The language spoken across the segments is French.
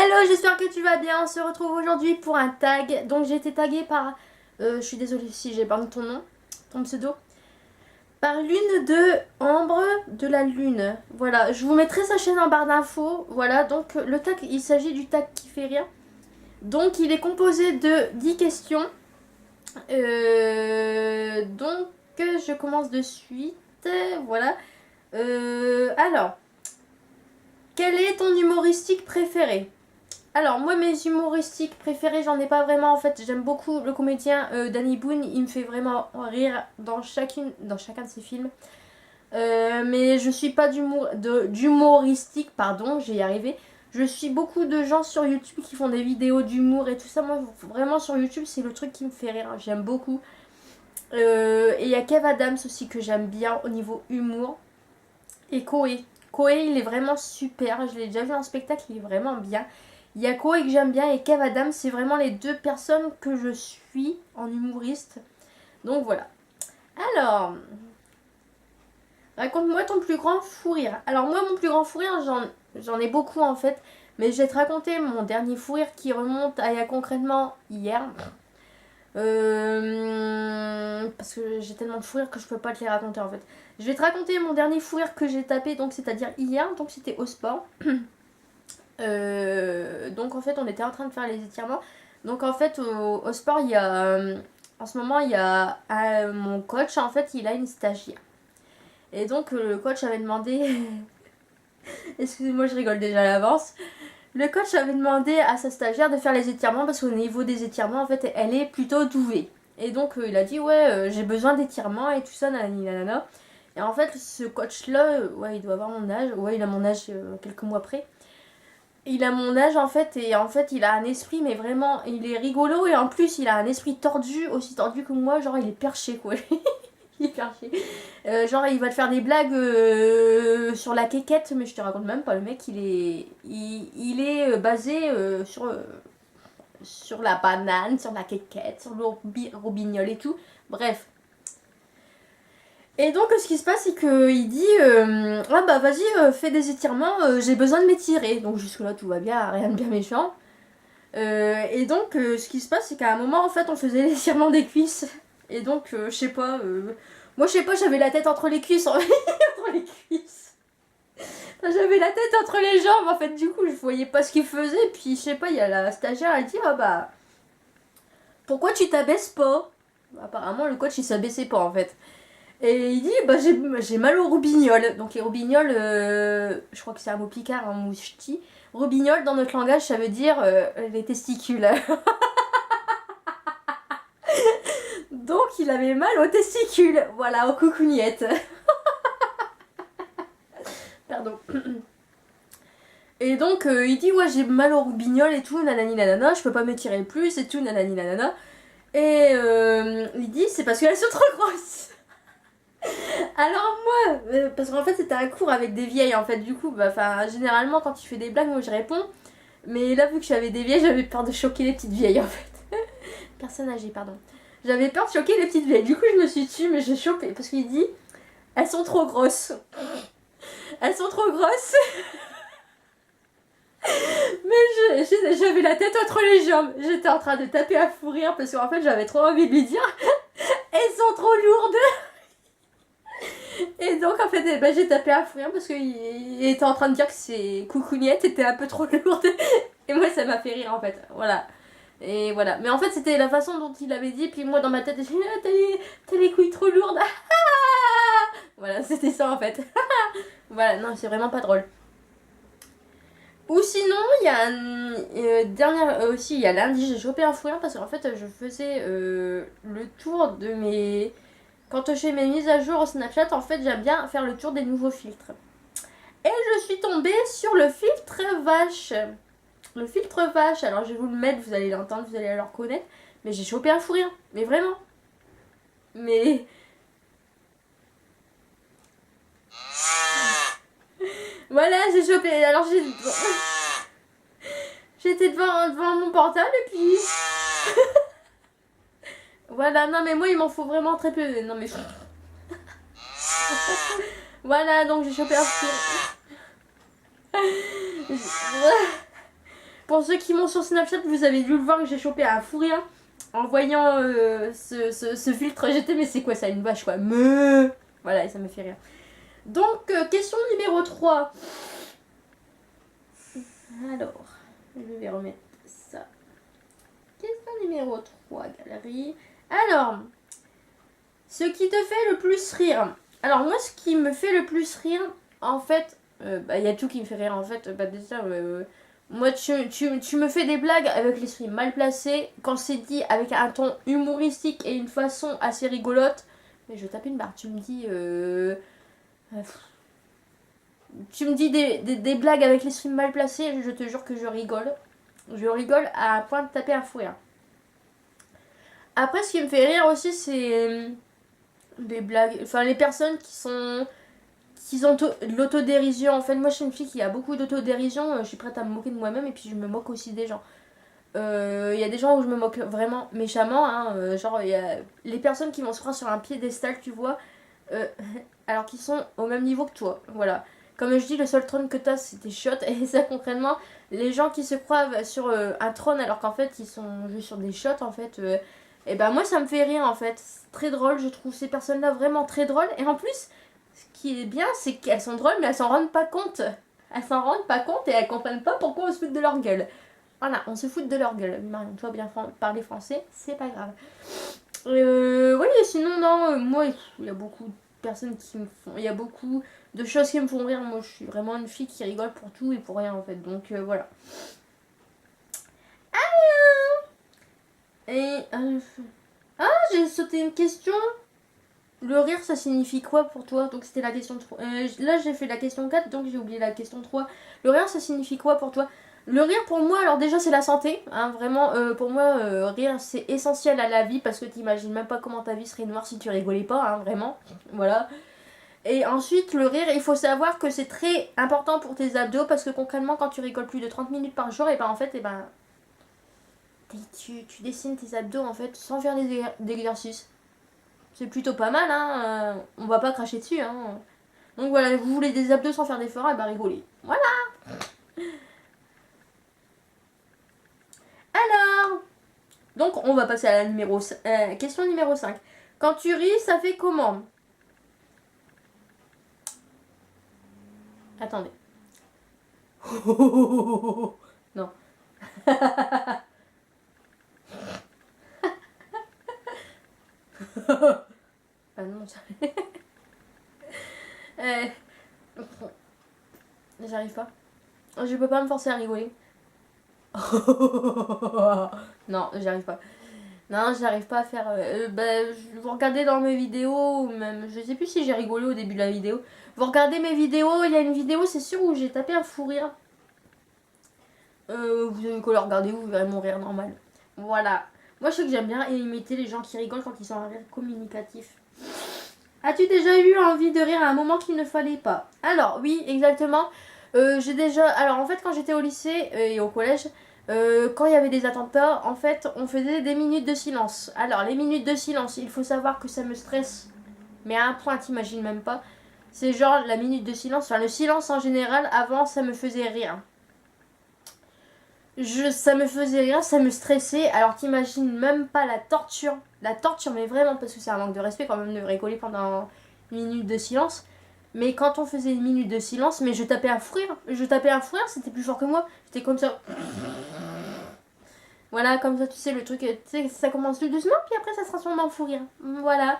Hello, j'espère que tu vas bien. On se retrouve aujourd'hui pour un tag. Donc j'ai été taguée par... je suis désolée si j'ai épargné ton nom, ton pseudo. Par l'une de Ambre de la Lune. Voilà, je vous mettrai sa chaîne en barre d'infos. Voilà, donc le tag, il s'agit du tag qui fait rire. Donc il est composé de 10 questions. Donc je commence de suite. Voilà. Alors, quel est ton humoristique préféré? Alors moi mes humoristiques préférés j'en ai pas vraiment en fait, j'aime beaucoup le comédien Danny Boone, il me fait vraiment rire dans chacun de ses films. Mais je suis pas d'humoristique, pardon, j'ai y arrivé. Je suis beaucoup de gens sur YouTube qui font des vidéos d'humour et tout ça. Moi vraiment sur YouTube c'est le truc qui me fait rire, j'aime beaucoup. Et il y a Kev Adams aussi que j'aime bien au niveau humour. Et Koé. Koé il est vraiment super, je l'ai déjà vu en spectacle, il est vraiment bien. Il y a Koé que j'aime bien et Kev Adams, c'est vraiment les deux personnes que je suis en humoriste. Donc voilà. Alors, raconte-moi ton plus grand fou rire. Alors moi, mon plus grand fou rire, j'en ai beaucoup en fait. Mais je vais te raconter mon dernier fou rire qui remonte à il y a concrètement hier. Parce que j'ai tellement de fou rire que je peux pas te les raconter en fait. Je vais te raconter mon dernier fou rire que j'ai tapé, donc c'est-à-dire hier, donc c'était au sport. Donc en fait on était en train de faire les étirements. Donc en fait au sport il y a en ce moment il y a mon coach en fait il a une stagiaire. Et donc le coach avait demandé excusez-moi je rigole déjà à l'avance. Le coach avait demandé à sa stagiaire de faire les étirements parce qu'au niveau des étirements en fait elle est plutôt douée. Et donc il a dit ouais j'ai besoin d'étirements et tout ça nanani nanana. Et en fait ce coach là ouais il doit avoir mon âge, ouais il a mon âge quelques mois après. Il a mon âge en fait et en fait il a un esprit mais vraiment il est rigolo et en plus il a un esprit tordu, aussi tordu que moi, genre il est perché quoi. Il est perché. Genre il va te faire des blagues sur la quéquette mais je te raconte même pas, le mec il est basé sur la banane, sur la quéquette, sur le robignol et tout. Bref. Et donc ce qui se passe c'est qu'il dit ah bah vas-y fais des étirements, j'ai besoin de m'étirer. Donc jusque là tout va bien, rien de bien méchant. Et donc ce qui se passe c'est qu'à un moment en fait on faisait l'étirement des cuisses. Et donc je sais pas, moi je sais pas j'avais la tête entre les cuisses, entre les cuisses. Enfin, j'avais la tête entre les jambes en fait du coup je voyais pas ce qu'il faisait. Puis je sais pas il y a la stagiaire elle dit ah bah pourquoi tu t'abaisses pas. Apparemment le coach il s'abaissait pas en fait. Et il dit bah j'ai mal au robignol. Donc les roubignoles, je crois que c'est un mot picard, un mot ch'ti. Robignol dans notre langage ça veut dire les testicules. Donc il avait mal aux testicules, voilà, aux coucougnettes. Pardon. Et donc il dit ouais j'ai mal au robignol et tout, nanani nanana, je peux pas m'étirer plus et tout, nanani nanana. Et il dit c'est parce qu'elles sont trop grosses. Alors moi, parce qu'en fait c'était un cours avec des vieilles en fait, du coup, bah, généralement quand tu fais des blagues, moi je réponds. Mais là vu que j'avais des vieilles, j'avais peur de choquer les petites vieilles en fait. Personne âgée, pardon. J'avais peur de choquer les petites vieilles, du coup je me suis tue, mais j'ai chopé, parce qu'il dit, elles sont trop grosses. Elles sont trop grosses. Mais j'avais la tête entre les jambes. J'étais en train de taper à fou rire parce qu'en fait j'avais trop envie de lui dire, elles sont trop lourdes. Et donc en fait j'ai tapé à fou rire parce qu'il était en train de dire que ses coucougnettes étaient un peu trop lourdes. Et moi ça m'a fait rire en fait, voilà. Et voilà, mais en fait c'était la façon dont il avait dit, puis moi dans ma tête j'ai dit ah, t'as les couilles trop lourdes. Voilà, c'était ça en fait. Voilà, non c'est vraiment pas drôle. Ou sinon, il y a un dernière aussi, il y a lundi, j'ai chopé un fou rire parce qu'en fait, je faisais le tour de mes. Quand je fais mes mises à jour au Snapchat, en fait, j'aime bien faire le tour des nouveaux filtres. Et je suis tombée sur le filtre vache. Le filtre vache, alors je vais vous le mettre, vous allez l'entendre, vous allez le reconnaître. Mais j'ai chopé un fou rire, mais vraiment. Mais. Voilà, j'ai chopé. Alors j'étais devant mon portable et puis. Voilà, non mais moi il m'en faut vraiment très peu. Non mais. Voilà, donc j'ai chopé un fou rire. Pour ceux qui m'ont sur Snapchat, vous avez dû le voir que j'ai chopé un fou rire en voyant ce filtre. J'étais, mais c'est quoi ça, une vache quoi. Me. Voilà, et ça me fait rire. Donc, question numéro 3. Alors, je vais remettre ça. Question numéro 3, galerie. Alors, ce qui te fait le plus rire. Alors, moi, ce qui me fait le plus rire, en fait, y a tout qui me fait rire, en fait. Déjà, moi, tu me fais des blagues avec l'esprit mal placé, quand c'est dit avec un ton humoristique et une façon assez rigolote. Mais je tape une barre, tu me dis... tu me dis des blagues avec l'esprit mal placé, je te jure que je rigole. Je rigole à un point de taper un fou rire. Après, ce qui me fait rire aussi, c'est des blagues... Enfin, les personnes qui ont de l'autodérision. En fait, moi, je suis une fille qui a beaucoup d'autodérision. Je suis prête à me moquer de moi-même et puis je me moque aussi des gens. Il y a des gens où je me moque vraiment méchamment. Hein, genre, il y a les personnes qui vont se prendre sur un piédestal, tu vois, alors qu'ils sont au même niveau que toi. Voilà. Comme je dis, le seul trône que t'as, c'est tes shots. Et ça, concrètement, les gens qui se croient sur un trône alors qu'en fait, ils sont juste sur des shots, en fait... et ben moi, ça me fait rire, en fait. C'est très drôle, je trouve ces personnes-là vraiment très drôles. Et en plus... Ce qui est bien, c'est qu'elles sont drôles, mais elles s'en rendent pas compte. Elles s'en rendent pas compte et elles comprennent pas pourquoi on se fout de leur gueule. Voilà, on se fout de leur gueule. Marion, toi bien parler français, c'est pas grave. Oui, sinon, non, moi, il y a beaucoup de personnes qui me font... Il y a beaucoup de choses qui me font rire. Moi, je suis vraiment une fille qui rigole pour tout et pour rien, en fait. Donc, voilà. Et... j'ai sauté une question. Le rire, ça signifie quoi pour toi? Donc c'était la question 3. Là, j'ai fait la question 4, donc j'ai oublié la question 3. Le rire, ça signifie quoi pour toi? Le rire, pour moi, alors déjà, c'est la santé. Hein, vraiment, pour moi, rire, c'est essentiel à la vie parce que t'imagines même pas comment ta vie serait noire si tu rigolais pas, hein, vraiment. Voilà. Et ensuite, le rire, il faut savoir que c'est très important pour tes abdos parce que concrètement, quand tu rigoles plus de 30 minutes par jour, et ben en fait, tu dessines tes abdos en fait sans faire d'exercice. C'est plutôt pas mal, hein. On va pas cracher dessus, hein. Donc voilà, vous voulez des abdos sans faire d'efforts, et bah rigolez. Voilà. Alors, donc on va passer à la question numéro 5. Quand tu ris, ça fait comment? Attendez. Non. Ah non, j'arrive pas. Je peux pas me forcer à rigoler. Non, j'arrive pas. Non, j'arrive pas à faire... vous regardez dans mes vidéos, ou même... Je sais plus si j'ai rigolé au début de la vidéo. Vous regardez mes vidéos, il y a une vidéo, c'est sûr, où j'ai tapé un fou rire. Vous avez qu'à le regarder, vous verrez mon rire normal. Voilà. Moi, je sais que j'aime bien imiter les gens qui rigolent quand ils sont en rire communicatif. As-tu déjà eu envie de rire à un moment qu'il ne fallait pas? Alors, oui, exactement. J'ai déjà... Alors, en fait, quand j'étais au lycée et au collège... quand il y avait des attentats, en fait, on faisait des minutes de silence. Alors, les minutes de silence, il faut savoir que ça me stresse, mais à un point, t'imagines même pas. C'est genre la minute de silence, enfin le silence en général, avant, ça me faisait rire. Ça me faisait rire, ça me stressait, alors t'imagines même pas la torture, mais vraiment, parce que c'est un manque de respect quand même de rigoler pendant une minute de silence. Mais quand on faisait une minute de silence, mais je tapais un fou rire, c'était plus fort que moi, j'étais comme ça. Voilà, comme ça, tu sais, le truc, tu sais, ça commence tout doucement, puis après, ça se transforme en fou rire. Voilà.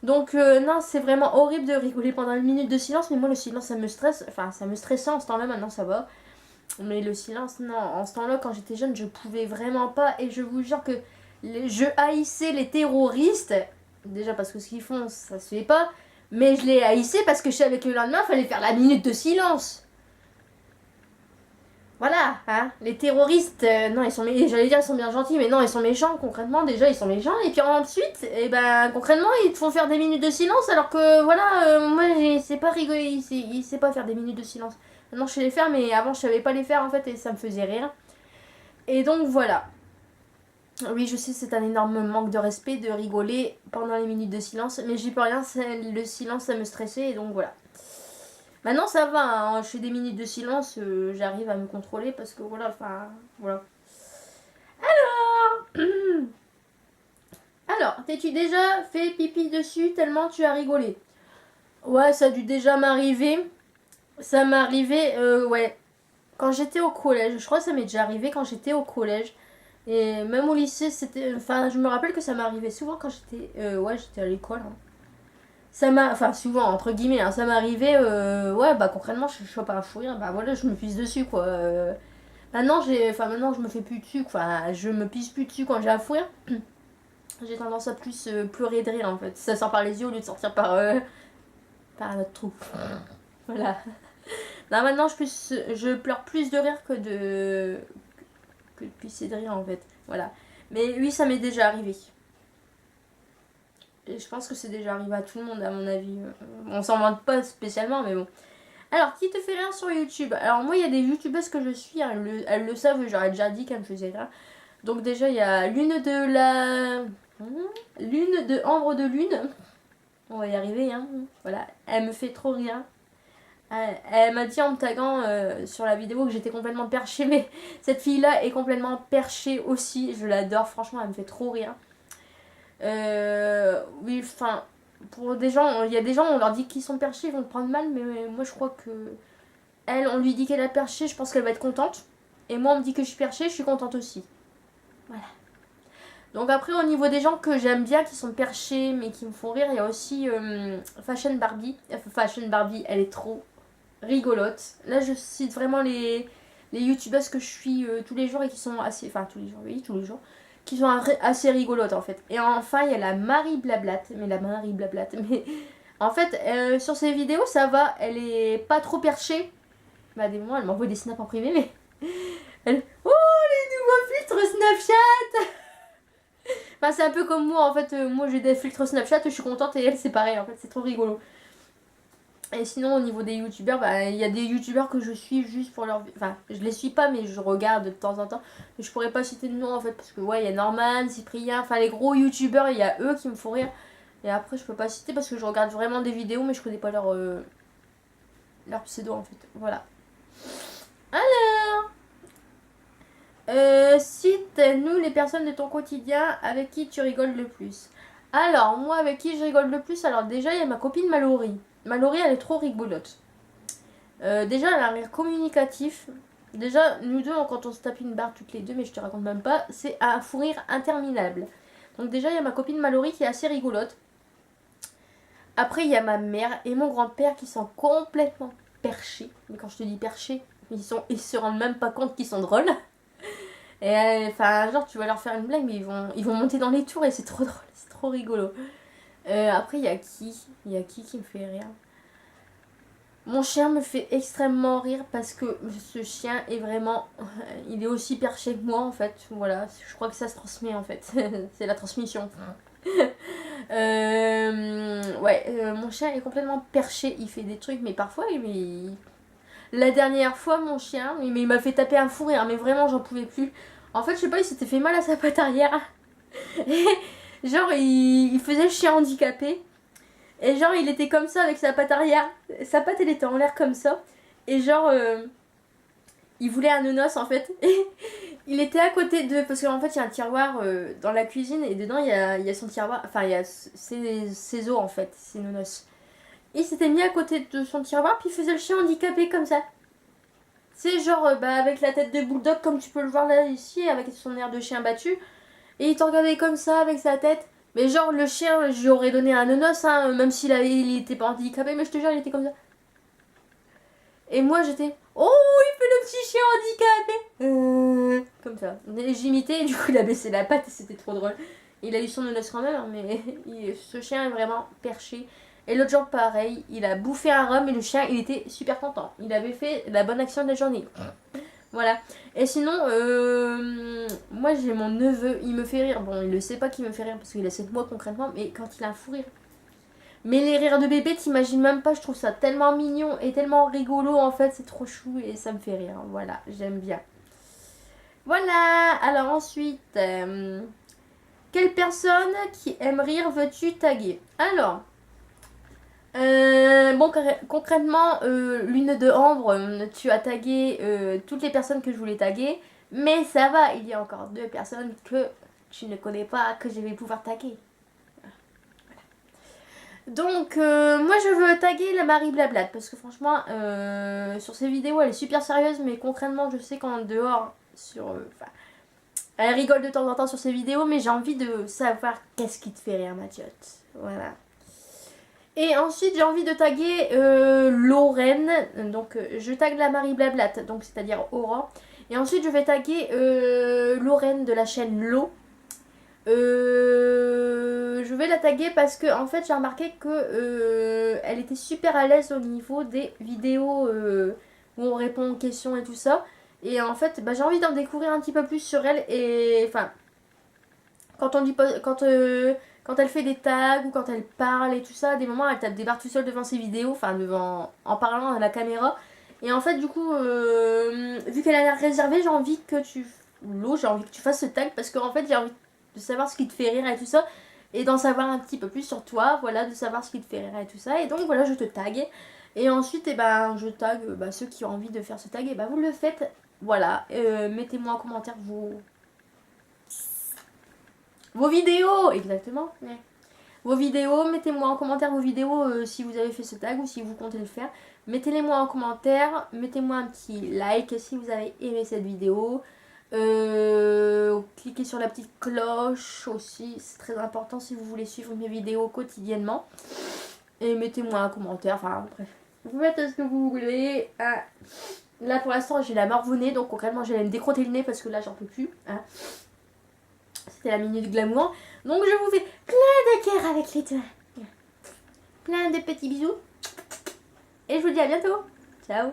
Donc, non, c'est vraiment horrible de rigoler pendant une minute de silence, mais moi, le silence, ça me stresse. Enfin, ça me stressait en ce temps-là, maintenant, ça va. Mais le silence, non, en ce temps-là, quand j'étais jeune, je pouvais vraiment pas, et je vous jure que je haïssais les terroristes. Déjà parce que ce qu'ils font, ça se fait pas. Mais je les haïssais parce que je savais que le lendemain, il fallait faire la minute de silence. Voilà, hein, les terroristes, non, j'allais dire ils sont bien gentils, mais non, ils sont méchants, concrètement, déjà, ils sont méchants, et puis ensuite, concrètement, ils te font faire des minutes de silence, alors que, voilà, moi, je sais pas rigoler, il sait pas faire des minutes de silence. Maintenant, je sais les faire, mais avant, je savais pas les faire, en fait, et ça me faisait rire. Et donc, voilà. Oui, je sais, c'est un énorme manque de respect de rigoler pendant les minutes de silence, mais j'y peux rien, le silence, ça me stressait, et donc, voilà. Maintenant ça va, hein, je fais des minutes de silence, j'arrive à me contrôler parce que voilà, enfin, voilà. Alors, alors, t'es-tu déjà fait pipi dessus tellement tu as rigolé? Ouais, ça a dû déjà m'arriver. Ça m'est arrivé, ouais, quand j'étais au collège. Je crois que ça m'est déjà arrivé quand j'étais au collège. Et même au lycée, c'était... Enfin, je me rappelle que ça m'arrivait souvent quand j'étais... ouais, j'étais à l'école. Hein. Ça m'a... Enfin, souvent, entre guillemets, hein, ça m'arrivait... ouais, bah concrètement, je chope un fou rire. Bah voilà, je me pisse dessus, quoi. Maintenant, maintenant, je me fais plus dessus. Enfin, je me pisse plus dessus quand j'ai un fou rire. J'ai tendance à plus pleurer de rire, en fait. Ça sort par les yeux au lieu de sortir par notre trou. Voilà. Là, maintenant, je pleure plus de rire que de pisser de rire, en fait. Voilà. Mais oui, ça m'est déjà arrivé. Et je pense que c'est déjà arrivé à tout le monde, à mon avis. On s'en vante pas spécialement, mais bon. Alors, qui te fait rire sur YouTube? Alors, moi, il y a des youtubeuses que je suis, hein, elles le savent, j'aurais déjà dit qu'elles me faisaient rire. Donc, déjà, il y a Lune de Ambre de Lune. On va y arriver, hein. Voilà. Elle me fait trop rire. Elle m'a dit en me taguant sur la vidéo que j'étais complètement perchée, mais cette fille-là est complètement perchée aussi. Je l'adore, franchement, elle me fait trop rire. Oui, enfin, pour des gens, il y a des gens, on leur dit qu'ils sont perchés, ils vont le prendre mal, mais moi je crois que elle, on lui dit qu'elle a perché, je pense qu'elle va être contente. Et moi, on me dit que je suis perchée, je suis contente aussi. Voilà. Donc après, au niveau des gens que j'aime bien, qui sont perchés, mais qui me font rire, il y a aussi Fashion Barbie. Fashion Barbie, elle est trop rigolote. Là, je cite vraiment les youtubeuses que je suis tous les jours et qui sont assez... Enfin, tous les jours, oui, tous les jours. Qui sont assez rigolotes, en fait. Et enfin, il y a la Marie Blablat. Mais la Marie Blablat, mais... En fait, sur ses vidéos, ça va. Elle est pas trop perchée. Bah, des moments, elle m'envoie des snaps en privé, mais... Elle... Oh, les nouveaux filtres Snapchat. Enfin, c'est un peu comme moi, en fait. Moi, j'ai des filtres Snapchat, je suis contente, et elle, c'est pareil, en fait. C'est trop rigolo. Et sinon, au niveau des youtubeurs, bah, il y a des youtubeurs que je suis juste pour leur... Enfin, je les suis pas, mais je regarde de temps en temps. Mais je pourrais pas citer de nom, en fait, parce que, ouais, il y a Norman, Cyprien, enfin, les gros youtubeurs, il y a eux qui me font rire. Et après, je peux pas citer parce que je regarde vraiment des vidéos, mais je connais pas leur pseudo, en fait. Voilà. Alors, cite-nous les personnes de ton quotidien avec qui tu rigoles le plus. Alors, moi, avec qui je rigole le plus, alors déjà, il y a ma copine Mallory. Mallory, elle est trop rigolote. Déjà, elle a un rire communicatif. Déjà, nous deux, quand on se tape une barre toutes les deux, mais je te raconte même pas, c'est un fou rire interminable. Donc déjà, il y a ma copine Mallory qui est assez rigolote. Après, il y a ma mère et mon grand-père qui sont complètement perchés. Mais quand je te dis perchés, ils se rendent même pas compte qu'ils sont drôles. Et enfin, genre, tu vas leur faire une blague, mais ils vont monter dans les tours et c'est trop drôle, c'est trop rigolo. Après, il y a qui? Il y a qui me fait rire? Mon chien me fait extrêmement rire parce que ce chien est vraiment... Il est aussi perché que moi en fait. Voilà, je crois que ça se transmet en fait. C'est la transmission. Ouais, mon chien est complètement perché. Il fait des trucs, mais parfois... La dernière fois, mon chien, il m'a fait taper un fou rire. Mais vraiment, j'en pouvais plus. En fait, je sais pas, il s'était fait mal à sa patte arrière. Et genre, il faisait le chien handicapé. Et genre, il était comme ça avec sa patte arrière. Sa patte, elle était en l'air comme ça. Et genre, il voulait un nonos en fait. Et il était à côté de... Parce qu'en fait, il y a un tiroir dans la cuisine. Et dedans, il y a son tiroir. Enfin, il y a ses os en fait, ses nonos. Il s'était mis à côté de son tiroir. Puis il faisait le chien handicapé comme ça. C'est genre, avec la tête de bulldog, comme tu peux le voir là, ici. Avec son air de chien battu. Et il te regardait comme ça avec sa tête. Mais genre, le chien, j'aurais donné un nonos, hein, même il était pas handicapé, mais je te jure, il était comme ça. Et moi, j'étais, oh, il fait le petit chien handicapé. Comme ça. J'imitais, et du coup, il a baissé la patte et c'était trop drôle. Il a eu son nonos quand même, hein, mais ce chien est vraiment perché. Et l'autre jour, pareil, il a bouffé un rhum et le chien, il était super content. Il avait fait la bonne action de la journée. Voilà. Et sinon, moi j'ai mon neveu, il me fait rire. Bon, il ne sait pas qu'il me fait rire parce qu'il a 7 mois concrètement, mais quand il a un fou rire. Mais les rires de bébé, t'imagines même pas, je trouve ça tellement mignon et tellement rigolo en fait, c'est trop chou et ça me fait rire. Voilà, j'aime bien. Voilà, alors ensuite, quelle personne qui aime rire veux-tu taguer? Alors, Bon, concrètement, Lune de Ambre, tu as tagué toutes les personnes que je voulais taguer. Mais ça va, il y a encore 2 personnes que tu ne connais pas, que je vais pouvoir taguer. Donc, moi je veux taguer la Marie Blablat parce que franchement, sur ses vidéos, elle est super sérieuse, mais concrètement, je sais qu'en dehors, elle rigole de temps en temps sur ses vidéos, mais j'ai envie de savoir qu'est-ce qui te fait rire, Mathiot. Voilà. Et ensuite, j'ai envie de taguer Lorraine. Donc, je tague la Marie Blablat, donc c'est-à-dire Aura. Et ensuite, je vais taguer Lorraine de la chaîne Lo. Je vais la taguer parce que en fait j'ai remarqué que elle était super à l'aise au niveau des vidéos où on répond aux questions et tout ça. Et en fait bah, j'ai envie d'en découvrir un petit peu plus sur elle. Et enfin quand on dit quand elle fait des tags ou quand elle parle et tout ça, à des moments elle tape des barres tout seule devant ses vidéos, enfin devant en parlant à la caméra. Et en fait du coup vu qu'elle a l'air réservée, j'ai envie que j'ai envie que tu fasses ce tag parce qu'en fait j'ai envie de savoir ce qui te fait rire et tout ça, et d'en savoir un petit peu plus sur toi, voilà, de savoir ce qui te fait rire et tout ça, et donc voilà, je te tag, et ensuite, et ben, je tag ceux qui ont envie de faire ce tag, et ben, vous le faites, voilà, mettez-moi en commentaire vos vidéos, exactement, ouais. Vos vidéos, mettez-moi en commentaire vos vidéos si vous avez fait ce tag ou si vous comptez le faire, mettez-les-moi en commentaire, mettez-moi un petit like si vous avez aimé cette vidéo. Cliquez sur la petite cloche aussi, c'est très important si vous voulez suivre mes vidéos quotidiennement. Et mettez-moi un commentaire, enfin bref. Vous faites ce que vous voulez. Ah. Là pour l'instant j'ai la morvonnée, donc concrètement j'allais me décrotter le nez parce que là j'en peux plus. Hein. C'était la minute glamour. Donc je vous fais plein de cœurs avec les doigts. Plein de petits bisous. Et je vous dis à bientôt. Ciao.